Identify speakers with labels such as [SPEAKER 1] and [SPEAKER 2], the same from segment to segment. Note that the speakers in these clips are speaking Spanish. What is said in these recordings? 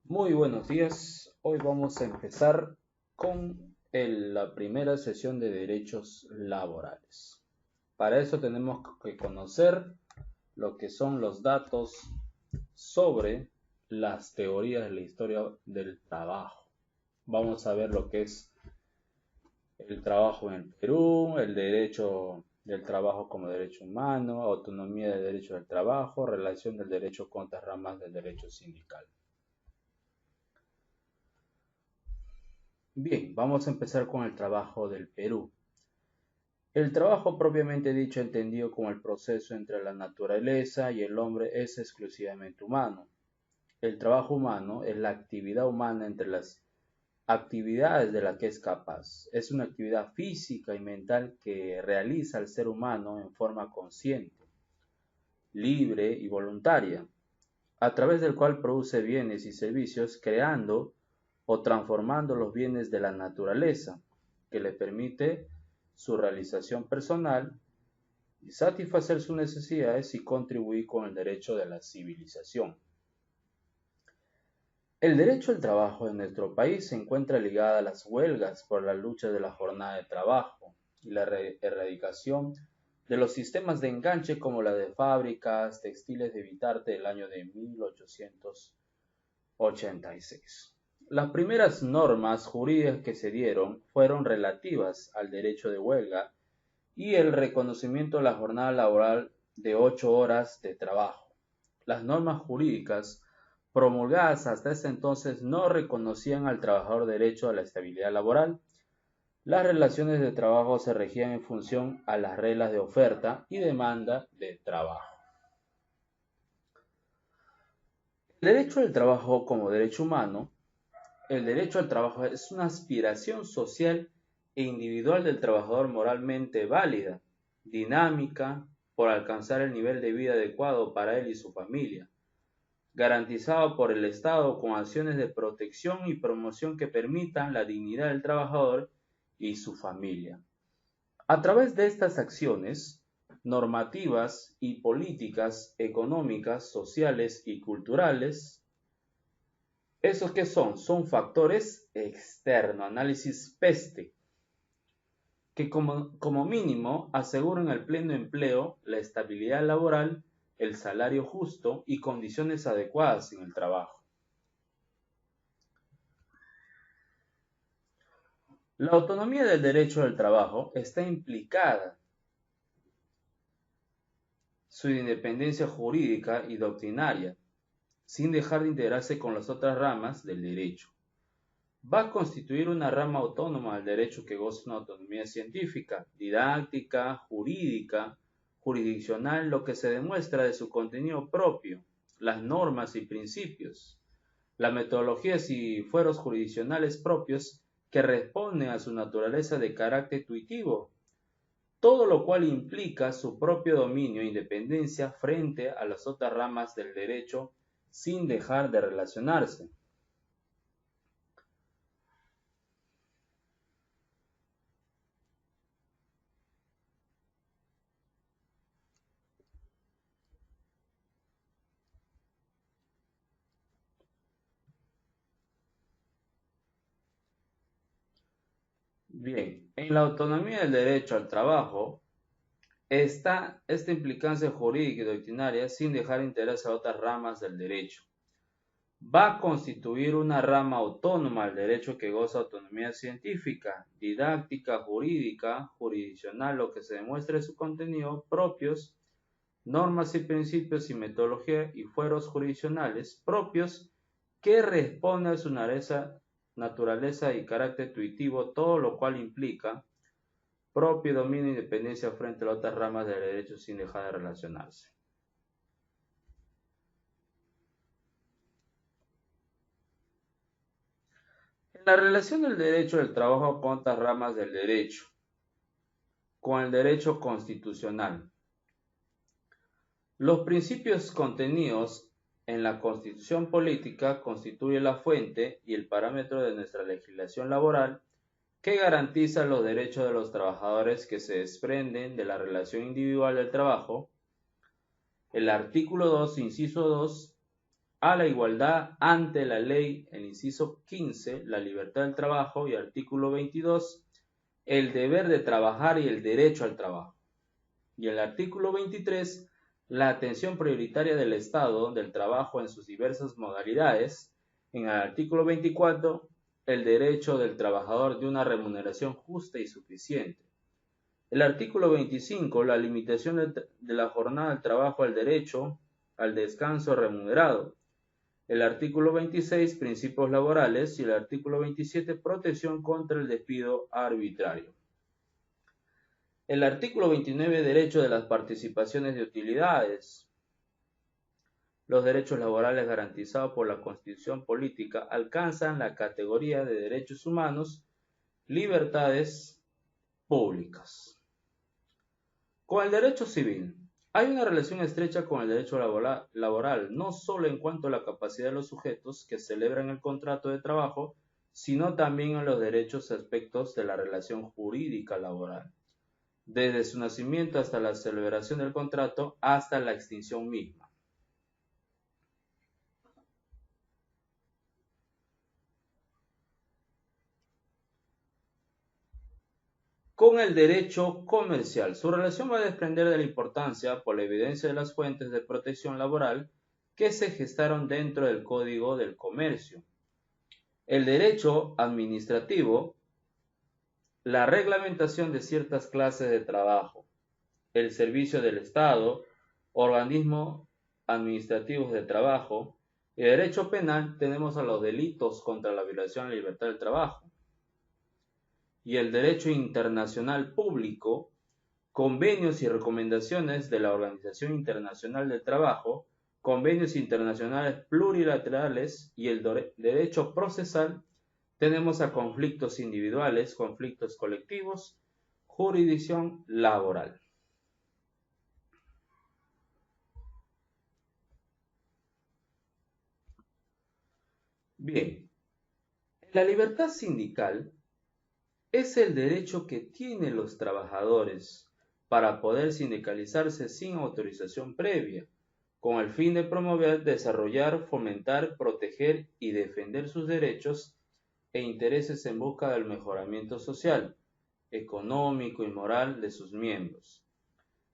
[SPEAKER 1] Muy buenos días. Hoy vamos a empezar con la primera sesión de derechos laborales. Para eso tenemos que conocer lo que son los datos sobre las teorías de la historia del trabajo. Vamos a ver lo que es el trabajo en el Perú, el derecho del trabajo como derecho humano, autonomía del derecho del trabajo, relación del derecho con otras ramas del derecho sindical. Bien, vamos a empezar con el trabajo del Perú. El trabajo propiamente dicho, entendido como el proceso entre la naturaleza y el hombre, es exclusivamente humano. El trabajo humano es la actividad humana entre las actividades de la que es capaz. Es una actividad física y mental que realiza el ser humano en forma consciente, libre y voluntaria, a través del cual produce bienes y servicios creando o transformando los bienes de la naturaleza, que le permite su realización personal y satisfacer sus necesidades y contribuir con el derecho de la civilización. El derecho al trabajo en nuestro país se encuentra ligado a las huelgas por la lucha de la jornada de trabajo y la erradicación de los sistemas de enganche como la de fábricas textiles de Vitarte del año de 1886. Las primeras normas jurídicas que se dieron fueron relativas al derecho de huelga y el reconocimiento de la jornada laboral de 8 horas de trabajo. Las normas jurídicas promulgadas hasta ese entonces no reconocían al trabajador derecho a la estabilidad laboral. Las relaciones de trabajo se regían en función a las reglas de oferta y demanda de trabajo. El derecho al trabajo como derecho humano. El derecho al trabajo es una aspiración social e individual del trabajador moralmente válida, dinámica, por alcanzar el nivel de vida adecuado para él y su familia, garantizado por el Estado con acciones de protección y promoción que permitan la dignidad del trabajador y su familia. A través de estas acciones, normativas y políticas económicas, sociales y culturales, ¿esos qué son? Son factores externos, análisis PESTE, que como mínimo aseguran el pleno empleo, la estabilidad laboral, el salario justo y condiciones adecuadas en el trabajo. La autonomía del derecho al trabajo está implicada su independencia jurídica y doctrinaria, sin dejar de integrarse con las otras ramas del derecho. Va a constituir una rama autónoma del derecho que goza de una autonomía científica, didáctica, jurídica, jurisdiccional, lo que se demuestra de su contenido propio, las normas y principios, las metodologías y fueros jurisdiccionales propios que responden a su naturaleza de carácter intuitivo, todo lo cual implica su propio dominio e independencia frente a las otras ramas del derecho sin dejar de relacionarse. Bien, en la autonomía del derecho al trabajo está esta implicancia jurídica y doctrinaria sin dejar de integrarse a otras ramas del derecho. Va a constituir una rama autónoma del derecho que goza de autonomía científica, didáctica, jurídica, jurisdiccional, lo que se demuestra en su contenido propios, normas y principios y metodología y fueros jurisdiccionales propios que responden a su naturaleza y carácter intuitivo, todo lo cual implica propio dominio e independencia frente a las otras ramas del derecho sin dejar de relacionarse. En la relación del derecho del trabajo con otras ramas del derecho, con el derecho constitucional. Los principios contenidos en la Constitución política constituyen la fuente y el parámetro de nuestra legislación laboral que garantiza los derechos de los trabajadores que se desprenden de la relación individual del trabajo. El artículo 2, inciso 2, a la igualdad ante la ley, el inciso 15, la libertad del trabajo, y artículo 22, el deber de trabajar y el derecho al trabajo. Y el artículo 23, la atención prioritaria del Estado del trabajo en sus diversas modalidades. En el artículo 24, el derecho del trabajador de una remuneración justa y suficiente. El artículo 25, la limitación de la jornada del trabajo al derecho al descanso remunerado. El artículo 26, principios laborales, y el artículo 27, protección contra el despido arbitrario. El artículo 29, derecho de las participaciones de utilidades. Los derechos laborales garantizados por la Constitución Política alcanzan la categoría de derechos humanos, libertades públicas. Con el derecho civil, hay una relación estrecha con el derecho laboral, no solo en cuanto a la capacidad de los sujetos que celebran el contrato de trabajo, sino también en los derechos y aspectos de la relación jurídica laboral, desde su nacimiento hasta la celebración del contrato, hasta la extinción misma. Con el derecho comercial, su relación va a depender de la importancia por la evidencia de las fuentes de protección laboral que se gestaron dentro del Código del Comercio. El derecho administrativo, la reglamentación de ciertas clases de trabajo, el servicio del Estado, organismos administrativos de trabajo. Y el derecho penal tenemos a los delitos contra la violación a la libertad del trabajo. Y el derecho internacional público, convenios y recomendaciones de la Organización Internacional del Trabajo, convenios internacionales plurilaterales. Y el derecho procesal, tenemos a conflictos individuales, conflictos colectivos, jurisdicción laboral. Bien, la libertad sindical es el derecho que tienen los trabajadores para poder sindicalizarse sin autorización previa, con el fin de promover, desarrollar, fomentar, proteger y defender sus derechos e intereses en busca del mejoramiento social, económico y moral de sus miembros.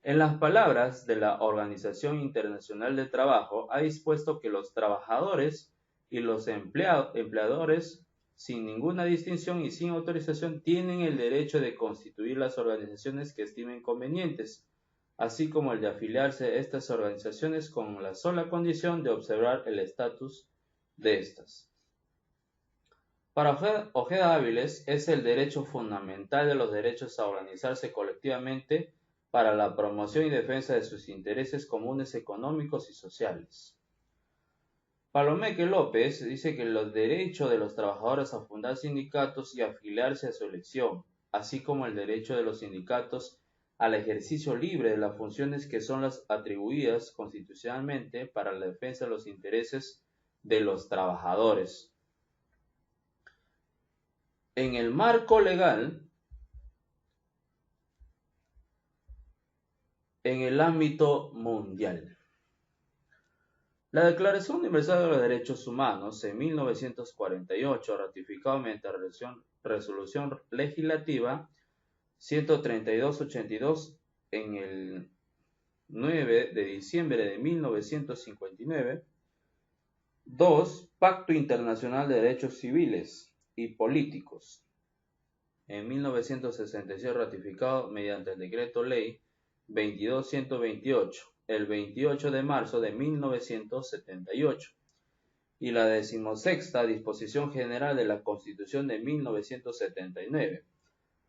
[SPEAKER 1] En las palabras de la Organización Internacional del Trabajo, ha dispuesto que los trabajadores y los empleadores, sin ninguna distinción y sin autorización, tienen el derecho de constituir las organizaciones que estimen convenientes, así como el de afiliarse a estas organizaciones con la sola condición de observar el estatus de estas. Para Ojeda Áviles, es el derecho fundamental de los derechos a organizarse colectivamente para la promoción y defensa de sus intereses comunes económicos y sociales. Palomeque López dice que los derechos de los trabajadores a fundar sindicatos y afiliarse a su elección, así como el derecho de los sindicatos al ejercicio libre de las funciones que son las atribuidas constitucionalmente para la defensa de los intereses de los trabajadores. En el marco legal, en el ámbito mundial. La Declaración Universal de los Derechos Humanos en 1948, ratificada mediante resolución legislativa 13282 en el 9 de diciembre de 1959. 2. Pacto Internacional de Derechos Civiles y Políticos en 1966, ratificado mediante el Decreto Ley 22128, el 28 de marzo de 1978, y la 16ª Disposición General de la Constitución de 1979.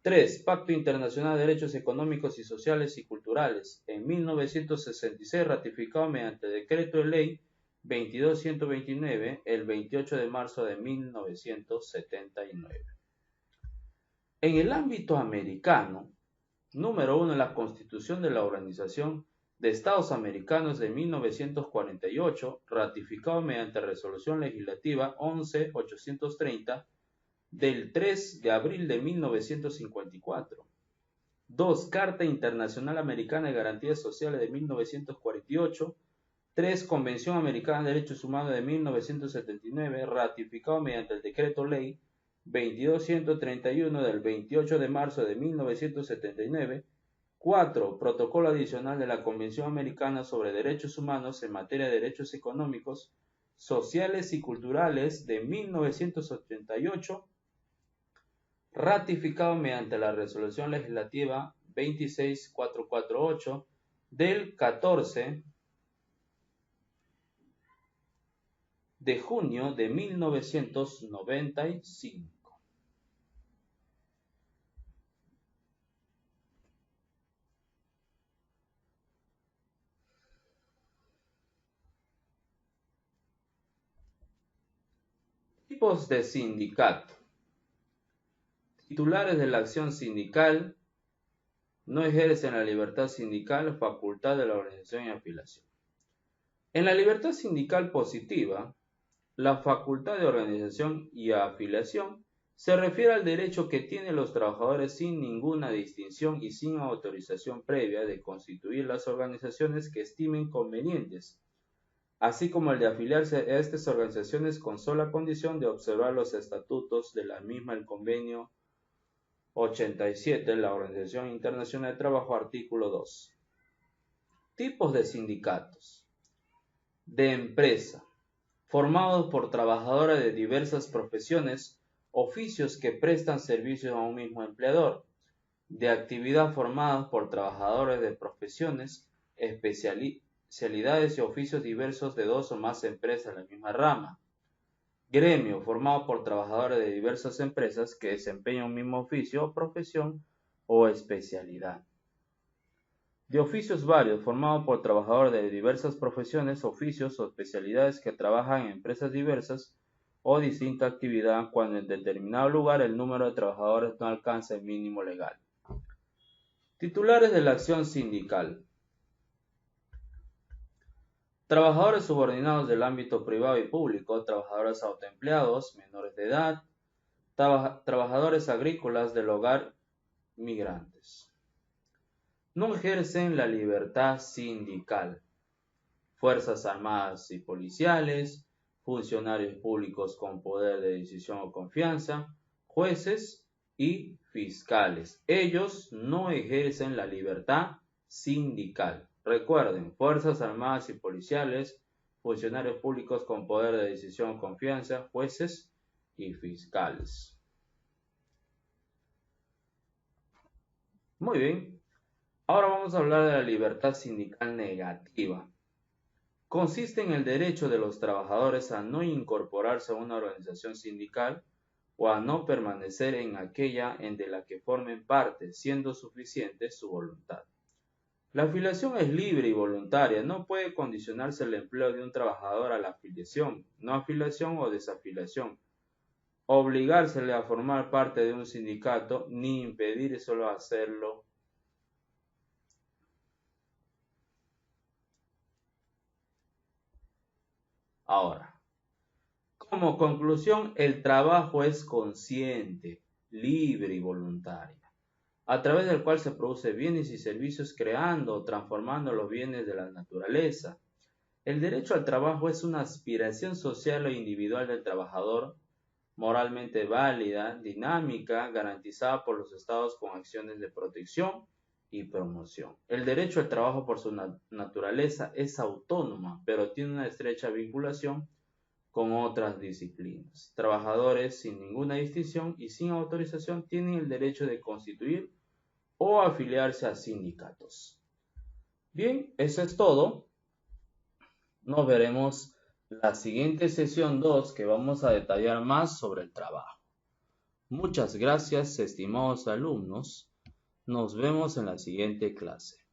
[SPEAKER 1] 3. Pacto Internacional de Derechos Económicos y Sociales y Culturales, en 1966, ratificado mediante el Decreto Ley 22129, el 28 de marzo de 1979. En el ámbito americano, número 1, la Constitución de la Organización de Estados Americanos de 1948, ratificado mediante Resolución Legislativa 11830 del 3 de abril de 1954. 2. Carta Internacional Americana de Garantías Sociales de 1948, 3. Convención Americana de Derechos Humanos de 1979, ratificado mediante el Decreto Ley 22.131 del 28 de marzo de 1979. 4. Protocolo adicional de la Convención Americana sobre Derechos Humanos en materia de derechos económicos, sociales y culturales de 1988, ratificado mediante la Resolución Legislativa 26448 del 14 de junio de 1995. Tipos de sindicato. Titulares de la acción sindical no ejercen la libertad sindical, facultad de la organización y afiliación. En la libertad sindical positiva, la facultad de organización y afiliación se refiere al derecho que tienen los trabajadores sin ninguna distinción y sin autorización previa de constituir las organizaciones que estimen convenientes, así como el de afiliarse a estas organizaciones con sola condición de observar los estatutos de la misma, el convenio 87 de la Organización Internacional de Trabajo, artículo 2. Tipos de sindicatos. De empresa, formados por trabajadores de diversas profesiones, oficios que prestan servicios a un mismo empleador. De actividad, formados por trabajadores de profesiones, especialidades y oficios diversos de dos o más empresas en la misma rama. Gremio, formado por trabajadores de diversas empresas que desempeñan un mismo oficio, profesión o especialidad. De oficios varios, formado por trabajadores de diversas profesiones, oficios o especialidades que trabajan en empresas diversas o distinta actividad cuando en determinado lugar el número de trabajadores no alcanza el mínimo legal. Titulares de la acción sindical. Trabajadores subordinados del ámbito privado y público, trabajadores autoempleados, menores de edad, trabajadores agrícolas del hogar, migrantes. No ejercen la libertad sindical. Fuerzas armadas y policiales, funcionarios públicos con poder de decisión o confianza, jueces y fiscales. Ellos no ejercen la libertad sindical. Recuerden, fuerzas armadas y policiales, funcionarios públicos con poder de decisión o confianza, jueces y fiscales. Muy bien. Ahora vamos a hablar de la libertad sindical negativa. Consiste en el derecho de los trabajadores a no incorporarse a una organización sindical o a no permanecer en aquella de la que formen parte, siendo suficiente su voluntad. La afiliación es libre y voluntaria, no puede condicionarse el empleo de un trabajador a la afiliación, no afiliación o desafiliación, obligársele a formar parte de un sindicato, ni impedir solo hacerlo. Ahora, como conclusión, el trabajo es consciente, libre y voluntario, a través del cual se producen bienes y servicios creando o transformando los bienes de la naturaleza. El derecho al trabajo es una aspiración social o individual del trabajador, moralmente válida, dinámica, garantizada por los estados con acciones de protección y promoción. El derecho al trabajo por su naturaleza es autónoma, pero tiene una estrecha vinculación con otras disciplinas. Trabajadores sin ninguna distinción y sin autorización tienen el derecho de constituir o afiliarse a sindicatos. Bien, eso es todo. Nos veremos la siguiente sesión 2, que vamos a detallar más sobre el trabajo. Muchas gracias, estimados alumnos. Nos vemos en la siguiente clase.